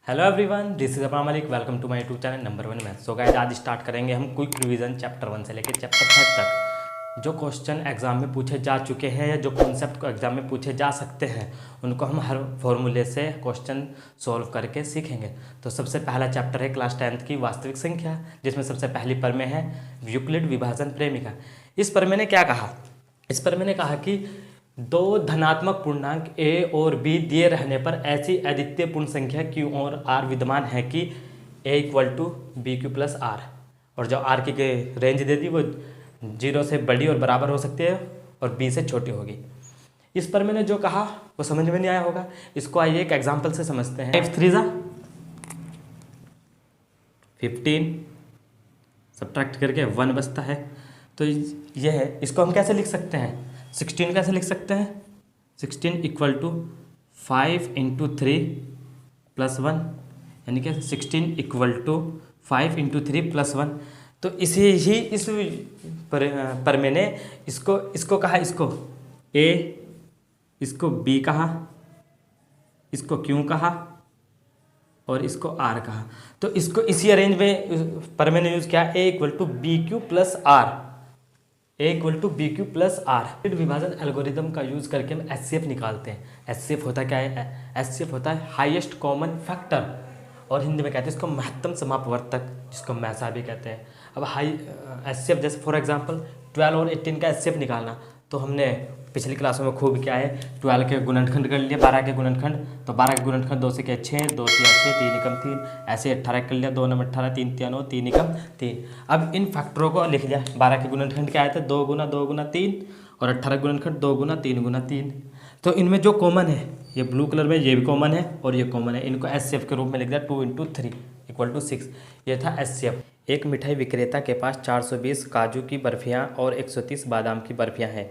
Hello everyone, this is अपना Malik. Welcome to my YouTube channel number one math. So guys, आज start करेंगे हम quick revision chapter 1 से लेकर चैप्टर 5 तक। जो क्वेश्चन एग्जाम में पूछे जा चुके हैं या जो कॉन्सेप्ट को एग्जाम में पूछे जा सकते हैं, उनको हम हर फॉर्मूले से क्वेश्चन सॉल्व करके सीखेंगे। तो सबसे पहला चैप्टर है क्लास 10th की वास्तविक संख्या, जिसमें सबसे पहली प्रमेय है यूक्लिड विभाजन प्रेमिका। इस प्रमेय ने क्या कहा? इस प्रमेय ने कहा कि दो धनात्मक पूर्णांक a और b दिए रहने पर ऐसी अद्वितीय पूर्ण संख्या q और r विद्यमान है कि a equal to B Q plus r, और जो r की रेंज दे दी वो 0 से बड़ी और बराबर हो सकती है और b से छोटी होगी। इस पर मैंने जो कहा वो समझ में नहीं आया होगा, इसको आइए एक एग्जाम्पल से समझते हैं। 5 3 15 सब्ट्रैक्ट करके 1 बचता है, तो ये है। इसको हम कैसे लिख सकते हैं? 16 कैसे लिख सकते हैं? 16 इक्वल टू 5 इंटू 3 प्लस 1, यानी कि 16 इक्वल टू 5 इंटू 3 प्लस 1। तो इसे ही इस पर मैंने इसको कहा, इसको a, इसको b कहा, इसको q कहा और इसको r कहा। तो इसको इसी अरेंज में पर मैंने यूज़ किया a equal to B Q plus r, a equal to B Q plus r. विभाजन एल्गोरिदम का यूज़ करके हम एचसीएफ निकालते हैं। एचसीएफ होता क्या है? एचसीएफ होता है हाईएस्ट कॉमन फैक्टर, और हिंदी में कहते हैं इसको महत्तम समापवर्तक, जिसको मैसा भी कहते हैं। अब हाई एचसीएफ जैसे फॉर एग्जांपल 12 और 18 का एचसीएफ निकालना, तो हमने पिछली क्लासों में खूब किया है। 12 के गुणनखंड कर लिया, 12 के गुणनखंड, तो 12 के गुणनखंड 2 से क्या 6, 2 3 6, 3 एकम 3, ऐसे 18 कर लिया, 2 9 18, 3 3 9, 3 एकम 3। अब इन फैक्टरों को लिख लिया। 12 के गुणनखंड क्या आए थे? 2 गुना 2 गुना 3, और 18 गुणनखंड 2 गुना 3 गुना 3। तो इनमें जो कॉमन है, ये ब्लू कलर में ये भी कॉमन है और ये कॉमन है, इनको एचसीएफ के रूप में लिख दिया। 2 इंटू 3 इक्वल टू 6, ये था एचसीएफ। एक मिठाई विक्रेता के पास 420 काजू की बर्फियाँ और 130 बादाम की बर्फियाँ हैं।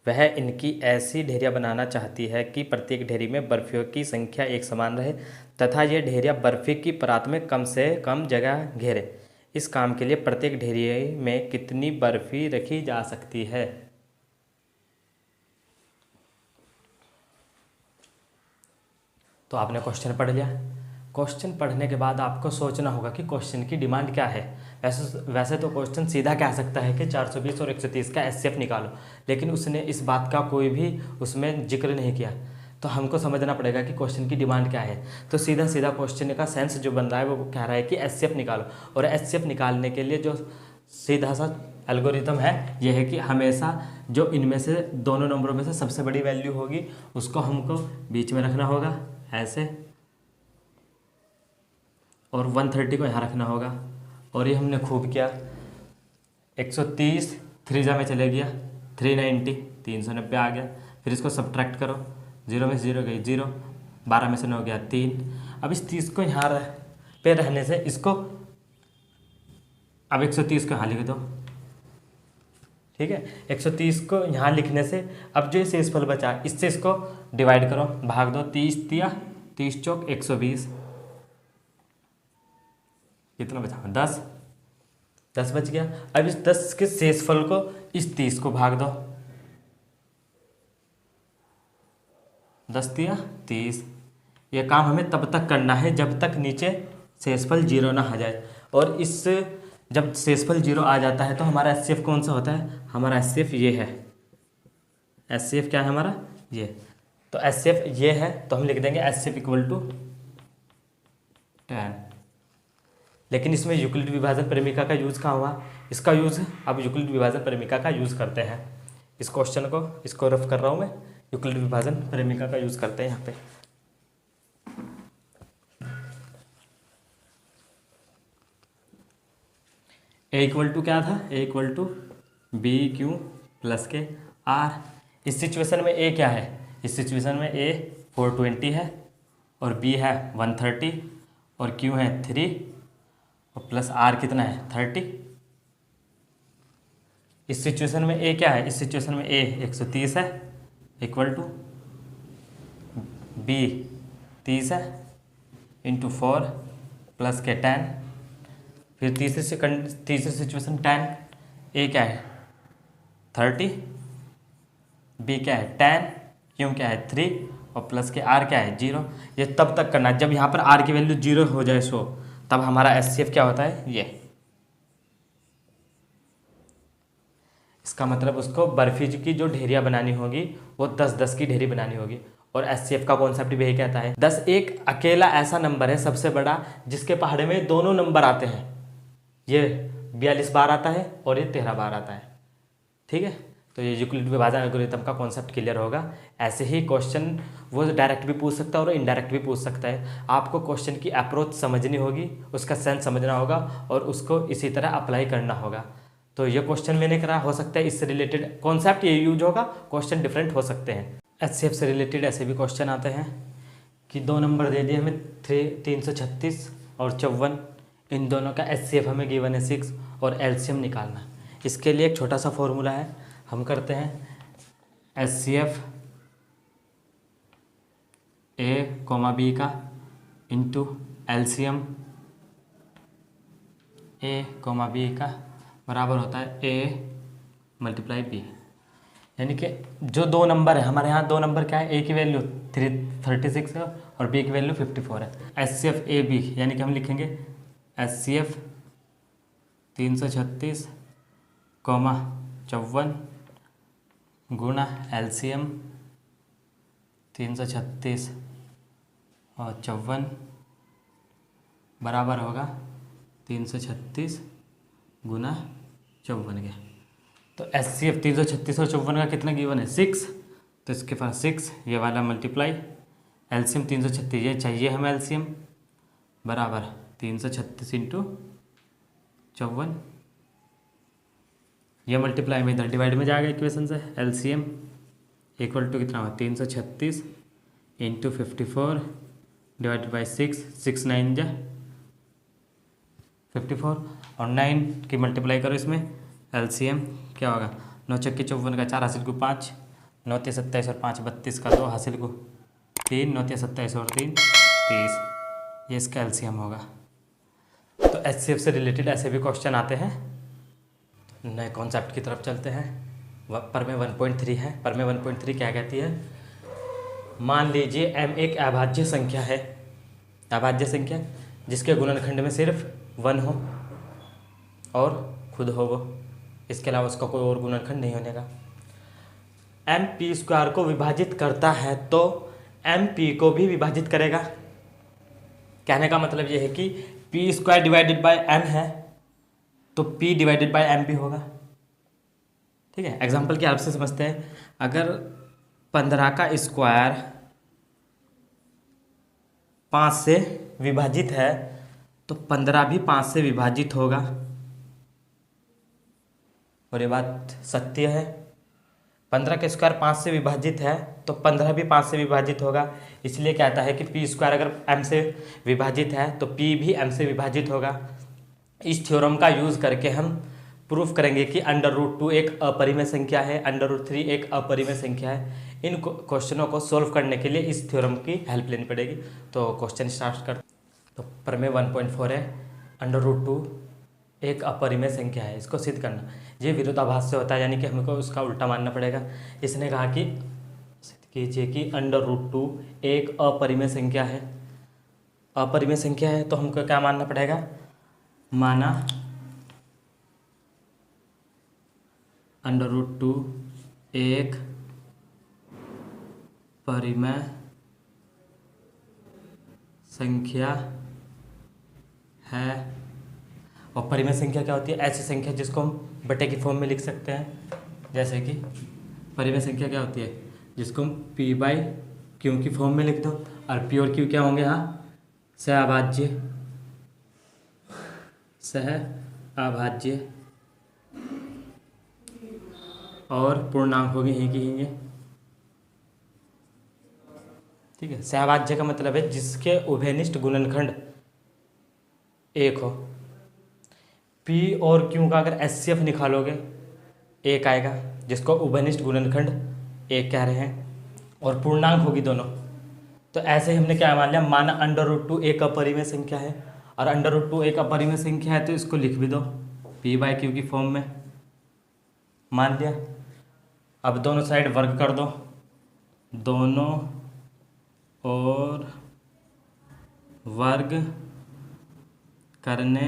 वह इनकी ऐसी ढेरियाँ बनाना चाहती है कि प्रत्येक ढेरी में बर्फियों की संख्या एक समान रहे तथा ये ढेरियाँ बर्फी की परात में कम से कम जगह घेरे। इस काम के लिए प्रत्येक ढेरी में कितनी बर्फी रखी जा सकती है? तो आपने क्वेश्चन पढ़ लिया। क्वेश्चन पढ़ने के बाद आपको सोचना होगा कि क्वेश्चन की डिमांड क्या है। वैसे तो क्वेश्चन सीधा कह सकता है कि 420 और 130 का एचसीएफ निकालो, लेकिन उसने इस बात का कोई भी उसमें जिक्र नहीं किया। तो हमको समझना पड़ेगा कि क्वेश्चन की डिमांड क्या है। तो सीधा सीधा क्वेश्चन का सेंस जो बन रहा है वो कह रहा है कि एचसीएफ निकालो, और एचसीएफ निकालने के लिए जो सीधा सा एल्गोरिथम है यह है कि हमेशा जो इनमें से दोनों नंबरों में से सबसे बड़ी वैल्यू होगी उसको हमको बीच में रखना होगा ऐसे, और 130 को यहाँ रखना होगा। और ये हमने खूब किया। 130 3 में चले गया, 390 390 आ गया। फिर इसको सब्ट्रैक्ट करो, 0 में से 0 गई 0, 12 में से 9 गया 3। अब इस 30 को यहाँ पे रहने से इसको अब 130 को यहाँ लिख दो, ठीक है। 130 को यहाँ लिखने से अब जो शेषफल बचा इससे इसको डिवाइड करो, भाग दो। 30 तिया 30 चौक 120, कितना बचा? 10 10 बच गया। अब इस 10 के शेषफल को इस 30 को भाग दो, 10 तिया 30। ये काम हमें तब तक करना है जब तक नीचे शेषफल 0 ना आ जाए। और इस जब शेषफल 0 आ जाता है तो हमारा एचसीएफ कौन सा होता है? हमारा एचसीएफ ये है। एचसीएफ क्या है हमारा? ये। तो एचसीएफ ये है, तो हम लिख देंगे एचसीएफ इक्वल टू 10। लेकिन इसमें यूक्लिड विभाजन प्रेमिका का यूज़ कहाँ हुआ? इसका यूज़ अब यूक्लिड विभाजन प्रेमिका का यूज़ करते हैं। इस क्वेश्चन को इसको रफ कर रहा हूँ मैं, यूक्लिड विभाजन प्रेमिका का यूज़ करते हैं यहाँ पे। ए इक्वल टू क्या था? A equal to B Q plus K R. इस सिचुएशन में ए क्या है? इस सिचुएशन में ए 420 है और बी है 130 और क्यू है 3 और प्लस आर कितना है? 30। इस सिचुएशन में ए क्या है? इस सिचुएशन में ए 130 है इक्वल टू बी 30 है इंटू 4 प्लस के 10। फिर तीसरी सिचुएशन 10। ए क्या है? 30, बी क्या है? 10, क्यू क्या है? 3 और प्लस के आर क्या है 0। ये तब तक करना है जब यहाँ पर आर की वैल्यू 0 हो जाए 100, तब हमारा एचसीएफ क्या होता है ये। इसका मतलब उसको बर्फी की जो ढेरियाँ बनानी होगी वो 10-10 की ढेरी बनानी होगी। और एचसीएफ का कॉन्सेप्ट भी यही कहता है 10 एक अकेला ऐसा नंबर है सबसे बड़ा जिसके पहाड़े में दोनों नंबर आते हैं। ये 42 बार आता है और ये 13 बार आता है। ठीक है, तो ये यूक्लिड विभाजन एल्गोरिथम का कॉन्सेप्ट क्लियर होगा। ऐसे ही क्वेश्चन वो डायरेक्ट भी पूछ सकता है और इनडायरेक्ट भी पूछ सकता है। आपको क्वेश्चन की अप्रोच समझनी होगी, उसका सेंस समझना होगा और उसको इसी तरह अप्लाई करना होगा। तो ये क्वेश्चन मैंने करा, हो सकता है इससे रिलेटेड कॉन्सेप्ट ये यूज होगा, क्वेश्चन डिफरेंट हो सकते हैं। एचसीएफ से रिलेटेड ऐसे भी क्वेश्चन आते हैं कि दो नंबर दे दिए हमें 336 और 54, इन दोनों का एचसीएफ हमें गिवन है 6 और एलसीएम निकालना है। इसके लिए एक छोटा सा फॉर्मूला है, हम करते हैं एचसीएफ ए कोमा बी का इंटू एलसीएम ए कोमा बी का बराबर होता है ए मल्टीप्लाई बी। यानी कि जो दो नंबर है हमारे यहाँ, दो नंबर क्या है, ए की वैल्यू 336 है और बी की वैल्यू 54 है। एचसीएफ ए बी यानी कि हम लिखेंगे एचसीएफ 336 कोमा 54 गुणा एलसीएम 336 और 54 बराबर होगा 336 गुना 54 के। तो एचसीएफ 336 और 54 का कितना गिवन है 6, तो इसके पास 6 ये वाला मल्टीप्लाई एलसीएम 336 ये चाहिए हमें एलसीएम बराबर 336 इंटू 54, ये मल्टीप्लाई में इधर डिवाइड में जाएगा इक्वेशन से। एलसीएम इक्वल टू कितना हुआ 336 इंटू 54 डिवाइडेड बाई 6 9 जा 54 और 9 की मल्टीप्लाई करो इसमें। एलसीएम क्या होगा 9 चक्के 54 का 4 हासिल को 5, 9 3 27 और 5 32 का 2 हासिल को 3, 9 3 27 और 3 30, ये इसका एलसीएम होगा। तो एचसीएफ से रिलेटेड ऐसे भी क्वेश्चन आते हैं। नए कॉन्सेप्ट की तरफ चलते हैं। प्रमेय 1.3 है। प्रमेय 1.3 क्या कहती है, मान लीजिए m एक अभाज्य संख्या है, अभाज्य संख्या जिसके गुणनखंड में सिर्फ 1 हो और खुद हो वो, इसके अलावा उसका कोई और गुणनखंड नहीं होने का। एम पी स्क्वायर को विभाजित करता है तो एम पी को भी विभाजित करेगा। कहने का मतलब यह है कि p square divided by m है तो पी डिवाइडेड बाय एम भी होगा। ठीक है, एग्जाम्पल की हेल्प से समझते हैं। अगर 15 का स्क्वायर 5 से विभाजित है तो 15 भी 5 से विभाजित होगा, और ये बात सत्य है। 15 का स्क्वायर 5 से विभाजित है तो 15 भी 5 से विभाजित होगा। इसलिए कहता है कि पी स्क्वायर अगर m से विभाजित है तो p भी m से विभाजित होगा। इस थ्योरम का यूज़ करके हम प्रूफ करेंगे कि √2 एक अपरिमेय संख्या है, √3 एक अपरिमेय संख्या है। इन क्वेश्चनों को सोल्व करने के लिए इस थ्योरम की हेल्प लेनी पड़ेगी। तो क्वेश्चन स्टार्ट कर। तो प्रमेय 1.4 है, √2 एक अपरिमेय संख्या है, इसको सिद्ध करना। ये विरोधाभास से होता है, यानी कि हमको उसका उल्टा मानना पड़ेगा। इसने कहा कि सिद्ध कीजिए कि √2 एक अपरिमेय संख्या है। अपरिमेय संख्या है तो हमको क्या मानना पड़ेगा, माना √2 एक परिमेय संख्या है। और परिमेय संख्या क्या होती है, ऐसी संख्या जिसको हम बटे की फॉर्म में लिख सकते हैं। जैसे कि परिमेय संख्या क्या होती है, जिसको हम p/q की फॉर्म में लिख दो, और p और q क्या होंगे, हाँ सहअभाज्य, सहअभाज्य और पूर्णांक हो गए हैं कि ये। ठीक है, सहअभाज्य का मतलब है जिसके उभयनिष्ठ गुणनखंड एक हो। P और Q का अगर HCF निकालोगे एक आएगा, जिसको उभयनिष्ठ गुणनखंड एक कह रहे हैं, और पूर्णांक होगी दोनों। तो ऐसे ही हमने क्या मान लिया, माना √2 एक अपरिमेय संख्या है, और √2 एक अपरिमेय संख्या है तो इसको लिख भी दो p/q की फॉर्म में, मान लिया। अब दोनों साइड वर्ग कर दो, दोनों और वर्ग करने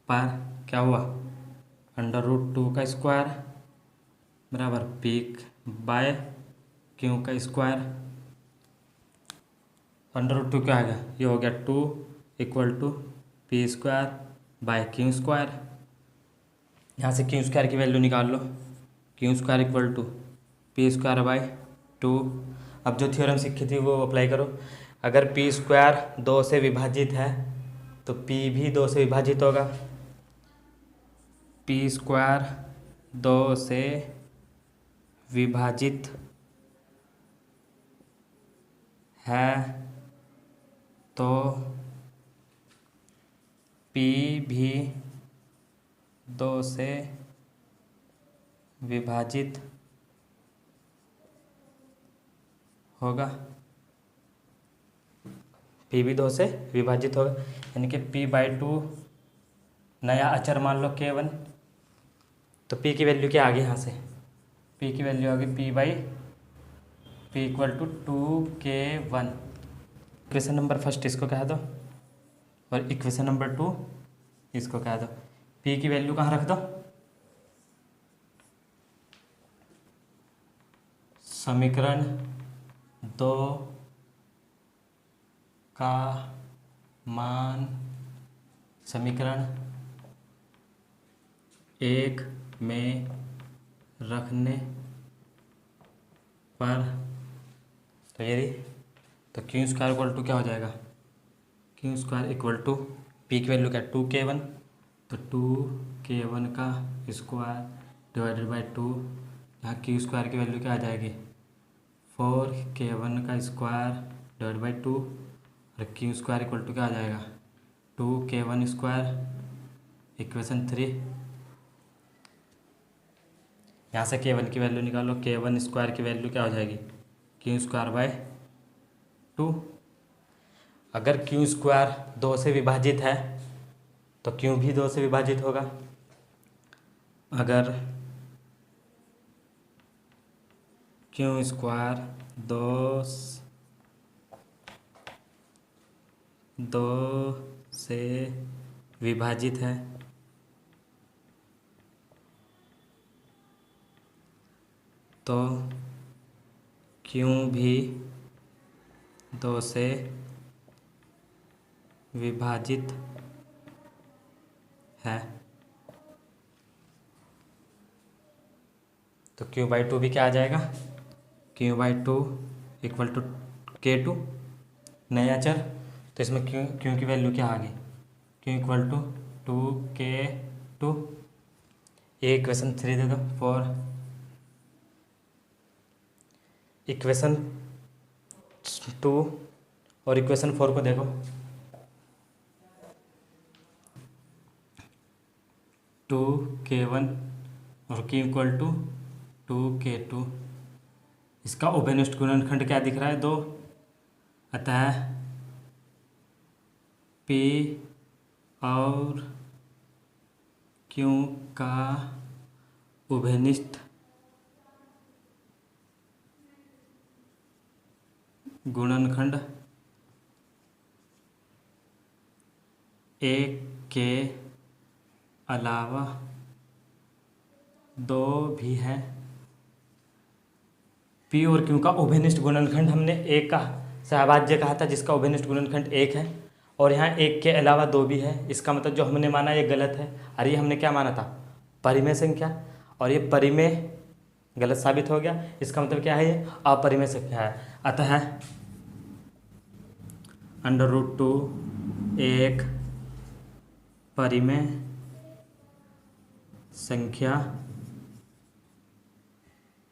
पर क्या हुआ, √2 का स्क्वायर बराबर पी बाय क्यू का स्क्वायर। √2 क्या आ गया, ये हो गया 2 = P square by Q square. यहाँ से क्यू स्क्वायर की वैल्यू निकाल लो, Q square = P square by 2। अब जो थ्योरम सीखी थी वो अप्लाई करो। अगर पी स्क्वायर 2 से विभाजित है तो पी भी 2 से विभाजित होगा। पी स्क्वायर 2 से विभाजित है तो पी भी 2 से विभाजित होगा। पी भी 2 से विभाजित होगा, यानी कि p/2 नया अचर मान लो k1। तो p की वैल्यू क्या आ गई, यहाँ से p की वैल्यू आ गई p = 2k1। Equation number first इसको कह दो और इक्वेशन नंबर 2 इसको कह दो। p की वैल्यू कहाँ रख दो, समीकरण 2 का मान समीकरण 1 में रखने पर तो ये तो क्यू स्क्वायर = क्या हो जाएगा, क्यू स्क्वायर = पी की वैल्यू क्या 2k1, तो 2k1 का स्क्वायर डिवाइडेड बाय 2। यहाँ क्यू स्क्वायर की वैल्यू क्या आ जाएगी, 4k1 का स्क्वायर डिवाइड बाई 2 और क्यू स्क्वायर = क्या आ जाएगा, 2k1 स्क्वायर। इक्वेशन 3, यहाँ से k1 की वैल्यू निकालो, k1 स्क्वायर की वैल्यू क्या हो जाएगी, क्यू स्क्वायर बाय 2। अगर क्यू स्क्वायर 2 से विभाजित है तो क्यू भी 2 से विभाजित होगा। अगर क्यू स्क्वायर 2 से विभाजित है तो क्यू भी 2 से विभाजित है, तो q/2 भी क्या आ जाएगा, q/2 = k2 नया चर। तो इसमें क्यू की वैल्यू क्या आ गई, q = 2k2। ये इक्वेशन 3 दे दो। फॉर इक्वेशन 2 और इक्वेशन 4 को देखो, 2k1 और q = 2k2। इसका उभयनिष्ठ गुणनखंड क्या दिख रहा है, 2। अतः p और q का उभयनिष्ठ गुणनखंड 1 के अलावा 2 भी है। p और q का उभयनिष्ठ गुणनखंड हमने 1 का सहभाज्य कहा था, जिसका उभयनिष्ठ गुणनखंड 1 है, और यहाँ 1 के अलावा 2 भी है। इसका मतलब जो हमने माना ये गलत है। अरे ये हमने क्या माना था, परिमेय संख्या, और ये परिमेय गलत साबित हो गया। इसका मतलब क्या है, ये अपरिमेय संख्या है। अतः √2 एक परिमेय संख्या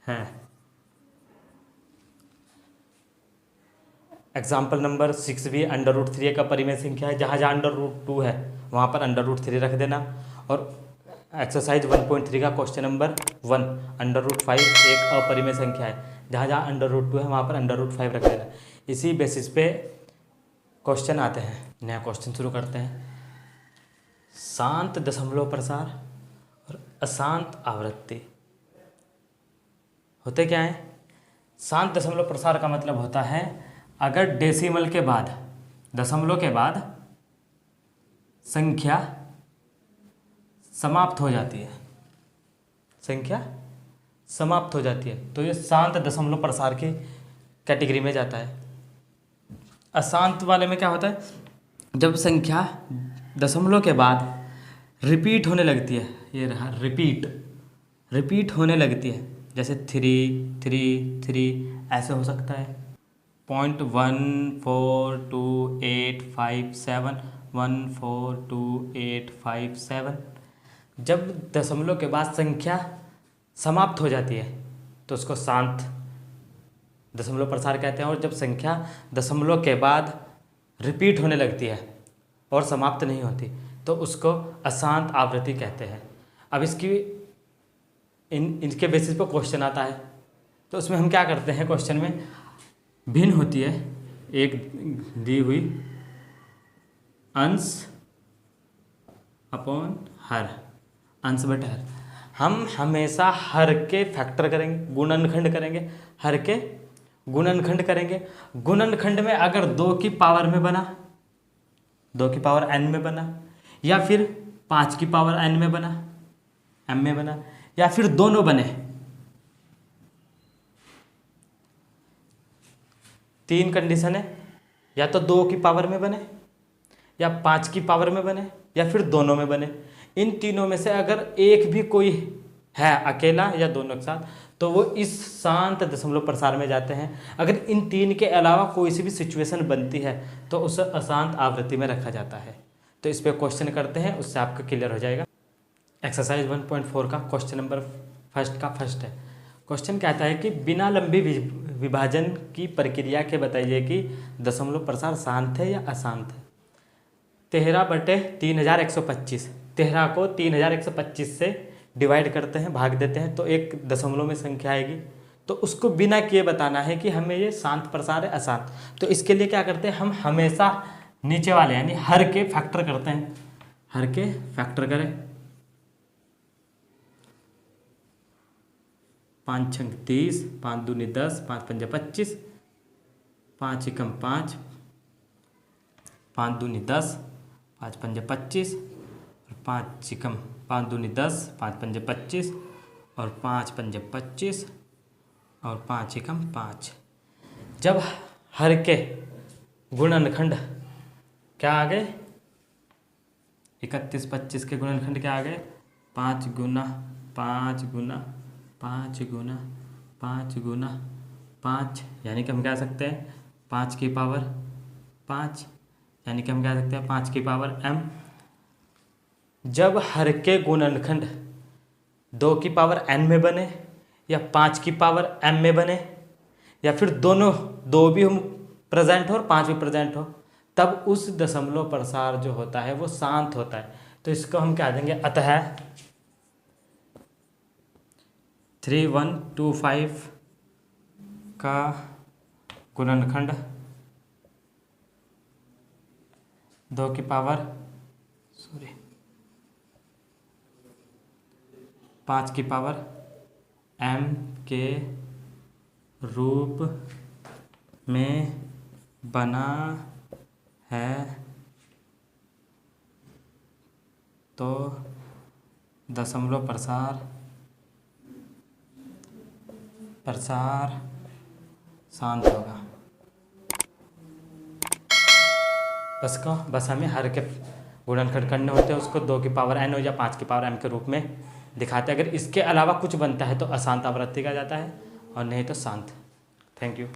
है। एग्जाम्पल नंबर 6 भी √3 एक अपरिमेय संख्या है। जहाँ जहाँ √2 है वहाँ पर √3 रख देना। और एक्सरसाइज 1.3 का क्वेश्चन नंबर 1 √5 एक अपरिमेय संख्या है। जहाँ जहाँ √2 है वहाँ पर √5 रख देना। इसी बेसिस पे क्वेश्चन आते हैं। नया क्वेश्चन शुरू करते हैं। शांत दशमलव प्रसार और अशांत आवृत्ति होते क्या है। शांत दशमलव प्रसार का मतलब होता है अगर डेसिमल के बाद, दशमलव के बाद संख्या समाप्त हो जाती है, संख्या समाप्त हो जाती है, तो ये शांत दशमलव प्रसार की कैटेगरी में जाता है। अशांत वाले में क्या होता है, जब संख्या दशमलव के बाद रिपीट होने लगती है, ये रहा रिपीट होने लगती है, जैसे 3 3 3 ऐसे हो सकता है, 0.142857 14285 जब दशमलव के बाद संख्या समाप्त हो जाती है तो उसको शांत दशमलव प्रसार कहते हैं। और जब संख्या दशमलव के बाद रिपीट होने लगती है और समाप्त नहीं होती तो उसको अशांत आवृत्ति कहते हैं। अब इसकी इनके बेसिस पर क्वेश्चन आता है, तो उसमें हम क्या करते हैं, क्वेश्चन में भिन्न होती है एक दी हुई अंश अपॉन हर, अंश बटे हर। हम हमेशा हर के फैक्टर करेंगे, गुणनखंड करेंगे, हर के गुणनखंड करेंगे। गुणनखंड में अगर 2 की पावर में बना, 2 की पावर n में बना, या फिर 5 की पावर n में बना, m में बना, या फिर दोनों बने, 3 कंडीशन है, या तो 2 की पावर में बने, या 5 की पावर में बने, या फिर दोनों में बने। इन तीनों में से अगर एक भी कोई है अकेला या दोनों के साथ, तो वो इस शांत दशमलव प्रसार में जाते हैं। अगर इन 3 के अलावा कोई सी भी सिचुएशन बनती है तो उसे अशांत आवृत्ति में रखा जाता है। तो इस पर क्वेश्चन करते हैं, उससे आपका क्लियर हो जाएगा। एक्सरसाइज 1.4 का क्वेश्चन नंबर फर्स्ट है। क्वेश्चन कहता है कि बिना लंबी विभाजन की प्रक्रिया के बताइए कि दशमलव प्रसार शांत है या अशांत है। 13/3125, 13 को 3125 से डिवाइड करते हैं, भाग देते हैं, तो एक दशमलव में संख्या आएगी। तो उसको बिना किए बताना है कि हमें ये शांत प्रसार है अशांत। तो इसके लिए क्या करते हैं, हम हमेशा नीचे वाले यानी हर के फैक्टर करते हैं। हर के फैक्टर करें, 5 छंग 30, 5 दूनी 10, 5 पंजे 25, 5 एकम 5, 5 दूनी 10, 5 पंजे 25, और 5 एकम 5 दूनी 10, 5 पंजे 25, और 5 पंजे 25, और 5 एकम 5। जब हर के गुणनखंड क्या आ गए, 31 25 के गुणनखंड क्या आ गए, 5 गुना 5 गुना 5 गुना 5 गुना 5, यानी कि हम कह सकते हैं 5 की पावर 5, यानी कि हम कह सकते हैं 5 की पावर m। जब हर के गुणनखंड 2 की पावर n में बने, या 5 की पावर m में बने, या फिर दोनों 2 भी हम प्रेजेंट हो और 5 भी प्रेजेंट हो, तब उस दशमलव प्रसार जो होता है वो शांत होता है। तो इसको हम कह देंगे अतः 3125 का गुणनखंड 2 की पावर 5 की पावर m के रूप में बना है, तो दशमलव प्रसार शांत होगा। बस हमें हर के गुणनखंड करने होते हैं, उसको 2 की पावर n हो या 5 की पावर m के रूप में दिखाते हैं। अगर इसके अलावा कुछ बनता है तो अशांत आवृत्ति का जाता है, और नहीं तो शांत। Thank you.